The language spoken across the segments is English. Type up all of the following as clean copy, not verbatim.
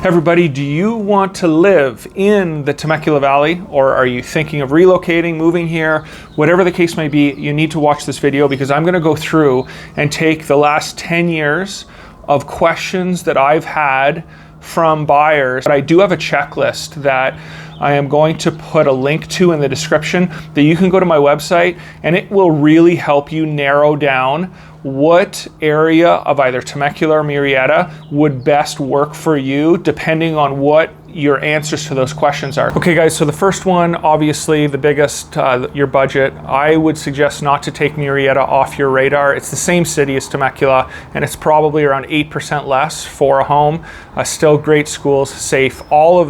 Everybody, do you want to live in the Temecula Valley, or are you thinking of relocating, moving here? Whatever the case may be, you need to watch this video because I'm going to go through and take the last 10 years of questions that I've had from buyers. But I do have a checklist that I am going to put a link to in the description that you can go to my website, and it will really help you narrow down what area of either Temecula or Murrieta would best work for you depending on what your answers to those questions are. Okay guys, so the first one, obviously the biggest, your budget. I would suggest not to take Murrieta off your radar. It's the same city as Temecula, and it's probably around 8% less for a home. Still great schools, safe, all of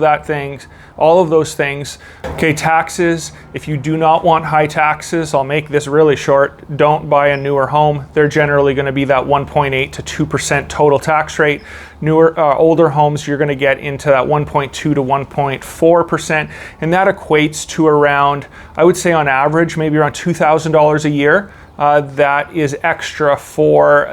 those things. Okay, taxes. If you do not want high taxes, I'll make this really short. Don't buy a newer home. They're generally going to be that 1.8 to 2% total tax rate. Older homes, you're going to get into that 1.2 to 1.4%, and that equates to around, I would say on average, maybe around $2,000 a year. That is extra for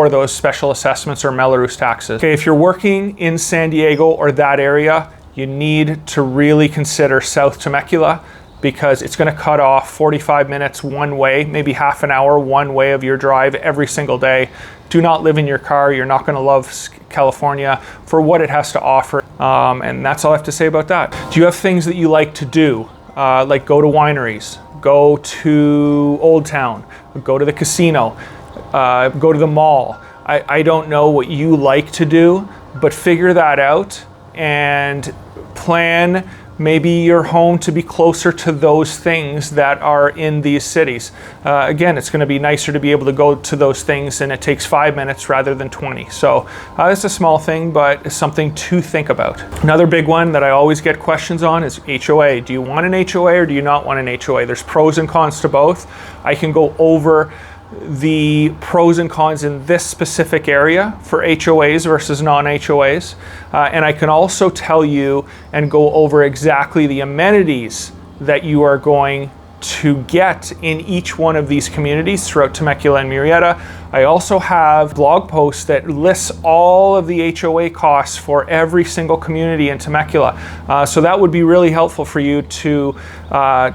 those special assessments or Melrose taxes. Okay, if you're working in San Diego or that area, you need to really consider South Temecula because it's going to cut off 45 minutes one way, maybe half an hour one way of your drive every single day. Do not live in your car. You're not going to love California for what it has to offer. And that's all I have to say about that. Do you have things that you like to do? Like go to wineries, go to Old Town, go to the casino, go to the mall. I don't know what you like to do, but figure that out and plan maybe your home to be closer to those things that are in these cities. Again, it's going to be nicer to be able to go to those things, and it takes 5 minutes rather than 20. So it's a small thing, but it's something to think about. Another big one that I always get questions on is HOA. Do you want an HOA or do you not want an HOA? There's pros and cons to both. I can go over the pros and cons in this specific area for HOAs versus non-HOAs. And I can also tell you and go over exactly the amenities that you are going to get in each one of these communities throughout Temecula and Murrieta. I also have blog posts that lists all of the HOA costs for every single community in Temecula. So that would be really helpful for you to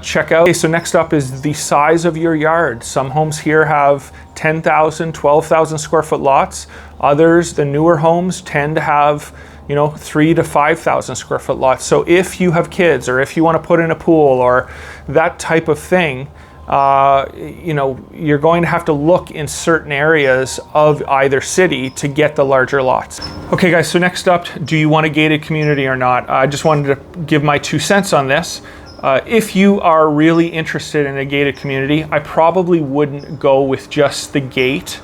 check out. Okay, so next up is the size of your yard. Some homes here have 10,000, 12,000 square foot lots. Others, the newer homes, tend to have 3,000 to 5,000 square foot lots. So if you have kids, or if you want to put in a pool or that type of thing, you're going to have to look in certain areas of either city to get the larger lots. Okay guys, so next up, do you want a gated community or not? I just wanted to give my 2 cents on this. If you are really interested in a gated community, I probably wouldn't go with just the gate.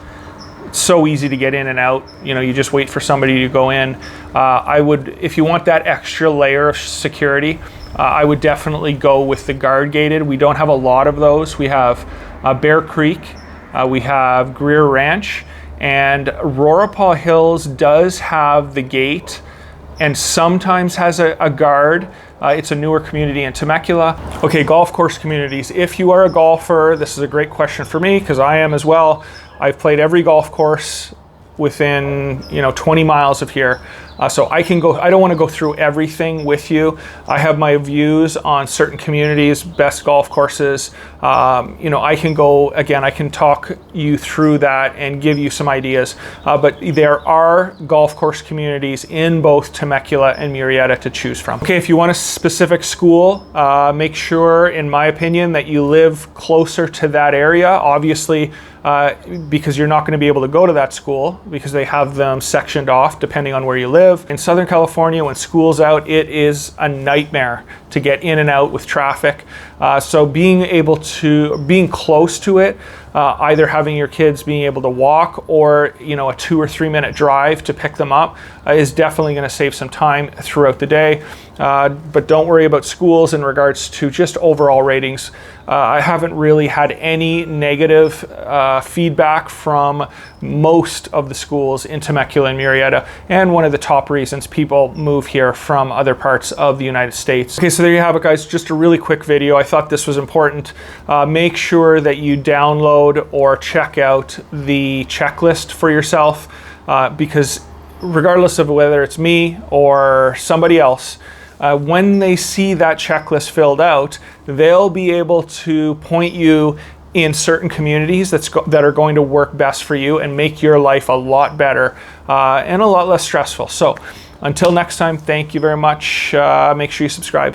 It's so easy to get in and out. You just wait for somebody to go in. If you want that extra layer of security, I would definitely go with the guard gated. We don't have a lot of those. We have Bear Creek, we have Greer Ranch, and Rorapah Hills does have the gate and sometimes has a guard. It's a newer community in Temecula. Okay, golf course communities. If you are a golfer, this is a great question for me because I am as well. I've played every golf course within 20 miles of here. So I can go, I don't want to go through everything with you. I have my views on certain communities, best golf courses. I can go, again, I can talk you through that and give you some ideas. But there are golf course communities in both Temecula and Murrieta to choose from. Okay, if you want a specific school, make sure, in my opinion, that you live closer to that area. Obviously, because you're not going to be able to go to that school because they have them sectioned off depending on where you live. In Southern California, when school's out, it is a nightmare to get in and out with traffic. So being close to it, either having your kids being able to walk or a 2 or 3 minute drive to pick them up is definitely going to save some time throughout the day. But don't worry about schools in regards to just overall ratings. I haven't really had any negative feedback from most of the schools in Temecula and Murrieta, and one of the top reasons people move here from other parts of the United States. Okay, so there you have it guys, just a really quick video. I thought this was important. Make sure that you download or check out the checklist for yourself because regardless of whether it's me or somebody else, when they see that checklist filled out, they'll be able to point you in certain communities that are going to work best for you and make your life a lot better and a lot less stressful. So until next time, thank you very much. Make sure you subscribe.